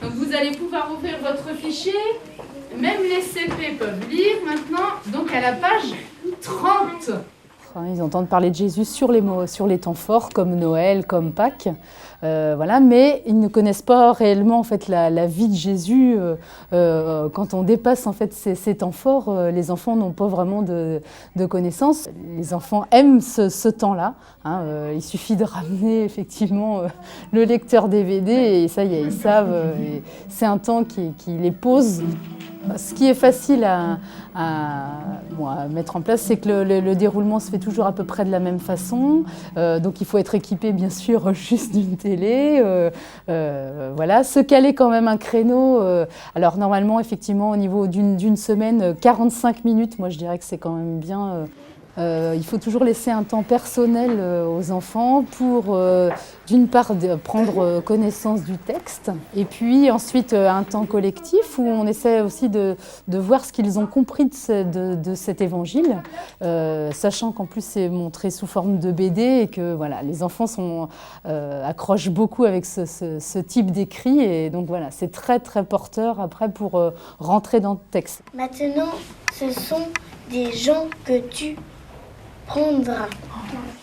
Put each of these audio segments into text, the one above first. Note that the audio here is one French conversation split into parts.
Donc vous allez pouvoir ouvrir votre fichier. Même les CP peuvent lire maintenant. Donc à la page 30. Ils entendent parler de Jésus sur les temps forts, comme Noël, comme Pâques, voilà, mais ils ne connaissent pas réellement en fait, la vie de Jésus. Quand on dépasse en fait, ces temps forts, les enfants n'ont pas vraiment de connaissances. Les enfants aiment ce temps-là. Hein, il suffit de ramener effectivement le lecteur DVD et ça y est, ils savent. C'est un temps qui les pose. Ce qui est facile à mettre en place, c'est que le déroulement se fait toujours à peu près de la même façon. Donc il faut être équipé bien sûr juste d'une télé. Voilà, se caler quand même un créneau. Alors normalement, effectivement, au niveau d'une semaine, 45 minutes, moi je dirais que c'est quand même bien. Il faut toujours laisser un temps personnel aux enfants pour, d'une part, prendre connaissance du texte, et puis ensuite un temps collectif où on essaie aussi de voir ce qu'ils ont compris de cet évangile, sachant qu'en plus c'est montré sous forme de BD et que voilà, les enfants accrochent beaucoup avec ce type d'écrit, et donc voilà, c'est très très porteur après pour rentrer dans le texte. Maintenant, ce sont des gens que tu prendras.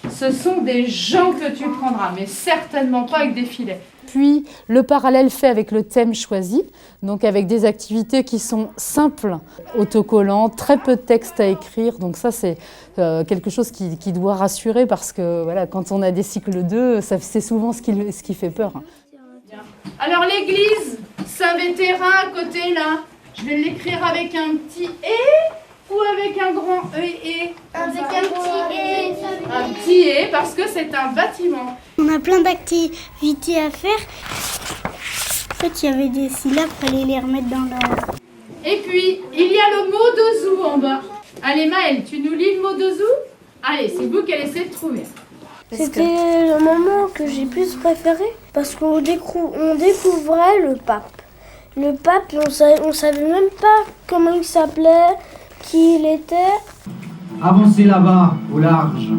Ce sont des gens que tu prendras, mais certainement pas avec des filets. Puis le parallèle fait avec le thème choisi, donc avec des activités qui sont simples, autocollantes, très peu de texte à écrire. Donc ça c'est quelque chose qui doit rassurer, parce que voilà, quand on a des cycles 2, c'est souvent ce qui fait peur. Alors l'église Saint-Vétérin à côté là, je vais l'écrire avec un petit « et » ou avec un grand « e ». Avec un petit et. Un petit « et » parce que c'est un bâtiment. On a plein d'activités à faire. En fait, il y avait des syllabes, il fallait les remettre dans le... Et puis, il y a le mot de zoo en bas. Allez Maëlle, tu nous lis le mot de zoo? Allez, c'est vous qui allez essayer de trouver. C'était le moment que j'ai plus préféré parce qu'on découvrait le pape. Le pape, on savait même pas comment il s'appelait, qui il était. Avancez là-bas, au large,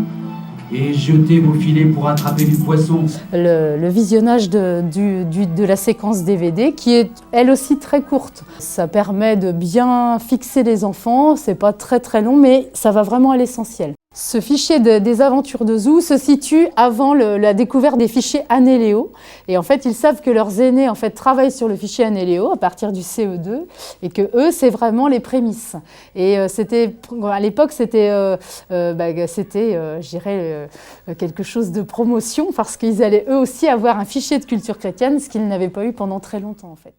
et jetez vos filets pour attraper du poisson. Le visionnage de la séquence DVD, qui est elle aussi très courte. Ça permet de bien fixer les enfants, c'est pas très très long, mais ça va vraiment à l'essentiel. Ce fichier des aventures de Zoo se situe avant la découverte des fichiers Anéléo. Et en fait, ils savent que leurs aînés en fait, travaillent sur le fichier Anéléo à partir du CE2 et que eux, c'est vraiment les prémices. Et à l'époque, c'était je dirais, quelque chose de promotion, parce qu'ils allaient eux aussi avoir un fichier de culture chrétienne, ce qu'ils n'avaient pas eu pendant très longtemps en fait.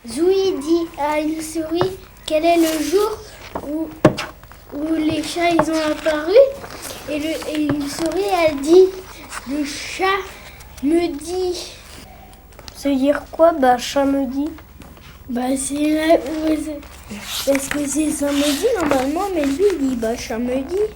Zoui dit à une souris quel est le jour où les chats ils ont apparu, et une souris elle dit le chat me dit. Ça veut dire quoi, chat me dit? C'est là où parce que c'est samedi normalement, mais lui il dit chat me dit.